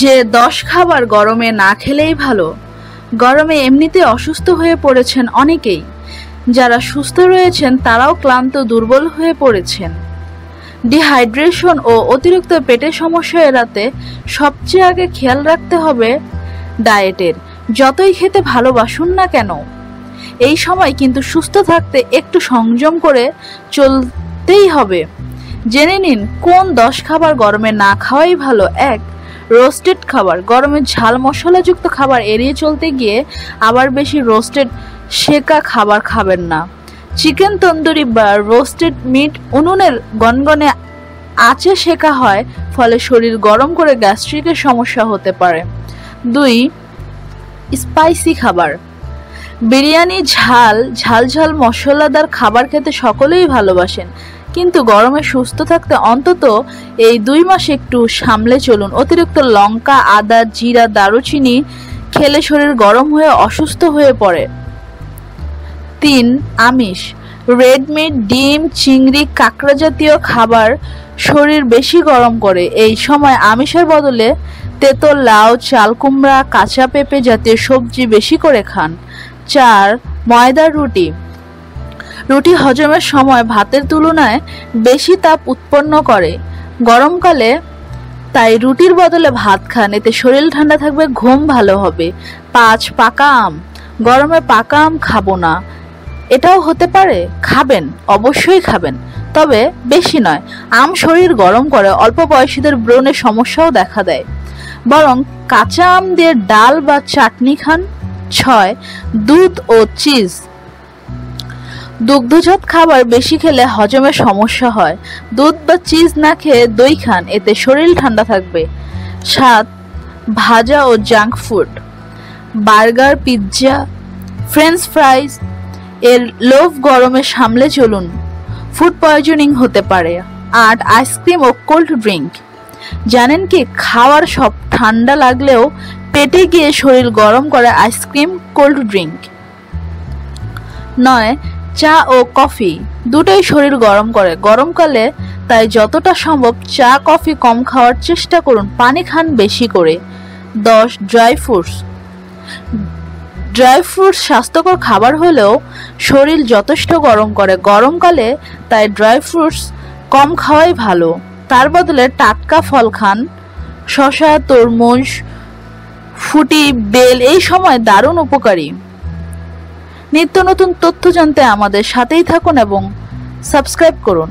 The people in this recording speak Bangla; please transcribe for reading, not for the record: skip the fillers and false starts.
যে 10 খাবার গরমে না খেলেই ভালো। গরমে এমনিতে অসুস্থ হয়ে পড়েছেন অনেকেই, যারা সুস্থ রয়েছেন তারাও ক্লান্ত দুর্বল হয়ে পড়েছেন। ডিহাইড্রেশন ও অতিরিক্ত পেটের সমস্যা এড়াতে সবচেয়ে আগে খেয়াল রাখতে হবে ডায়েটের। যতই খেতে ভালোবাসুন না কেন, এই সময় কিন্তু সুস্থ থাকতে একটু সংযম করে চলতেই হবে। জেনে নিন কোন 10 খাবার গরমে না খাওয়াই ভালো। 1. রোস্টেড খাবার। গরমে ঝাল মশলাযুক্ত খাবার এড়িয়ে চলতে গিয়ে আবার বেশি রোস্টেড সেকা খাবার খাবেন না। চিকেন তন্দুরি বা রোস্টেড মিট উনুনের গনগনে আঁচে সেকা হয়, ফলে শরীর গরম করে গ্যাস্ট্রিকের সমস্যা হতে পারে। 2. স্পাইসি খাবার। বিরিয়ানি, ঝাল মশলাদার খাবার খেতে সকলেই ভালোবাসেন, কিন্তু গরমে সুস্থ থাকতে অন্তত এই 2 মাস একটু সামলে চলুন। অতিরিক্ত লঙ্কা, আদা, জিরা, দারুচিনি খেলে শরীর গরম হয়ে অসুস্থ হয়ে পড়ে। 3. আমিষ। রেড মিট, ডিম, চিংড়ি, কাঁকড়া জাতীয় খাবার শরীর বেশি গরম করে। এই সময় আমিষের বদলে তেতো লাউ, চাল কুমড়া, কাঁচা পেঁপে জাতীয় সবজি বেশি করে খান। 4. ময়দার রুটি। রুটি হজমের সময় ভাতের তুলনায় বেশি তাপ উৎপন্ন করে গরমকালে, তাই রুটির বদলে ভাত খান, এতে শরীর ঠান্ডা থাকবে, ঘুম ভালো হবে। 5. পাকা আম। গরমে পাকা আম খাবো না, এটাও হতে পারে। খাবেন, অবশ্যই খাবেন, তবে বেশি নয়। আম শরীর গরম করে, অল্প বয়সীদের ব্রণের সমস্যাও দেখা দেয়। বরং কাঁচা আম দিয়ে ডাল বা চাটনি খান। 6. দুধ ও চিজ। দুগ্ধজাত খাবার বেশি খেলে হজমের সমস্যা হয়। দুধ বা চিজ না খেয়ে দই খান, এতে শরীর ঠান্ডা থাকবে। 7. ভাজা ও junk food. Burger, pizza, french fries এর লোভ গরমে সামলে চলুন, ফুড পয়জনিং হতে পারে। 8. আইসক্রিম ও কোল্ড ড্রিঙ্ক। জানেন কি, খাওয়ার সব ঠান্ডা লাগলেও পেটে গিয়ে শরীর গরম করে আইসক্রিম, কোল্ড ড্রিঙ্ক। 9. চা ও কফি। দুটোই শরীর গরম করে গরমকালে, তাই যতটা সম্ভব চা কফি কম খাওয়ার চেষ্টা করুন, পানি খান বেশি করে। 10. Dry fruits. ড্রাই ফ্রুটস স্বাস্থ্যকর খাবার হলেও শরীর যথেষ্ট গরম করে গরমকালে, তাই ড্রাই ফ্রুটস কম খাওয়াই ভালো। তার বদলে টাটকা ফল খান, শসা, তরমুজ, ফুটি, বেল এই সময় দারুণ উপকারী। নিত্য নতুন তথ্য জানতে আমাদের সাথেই থাকুন এবং সাবস্ক্রাইব করুন।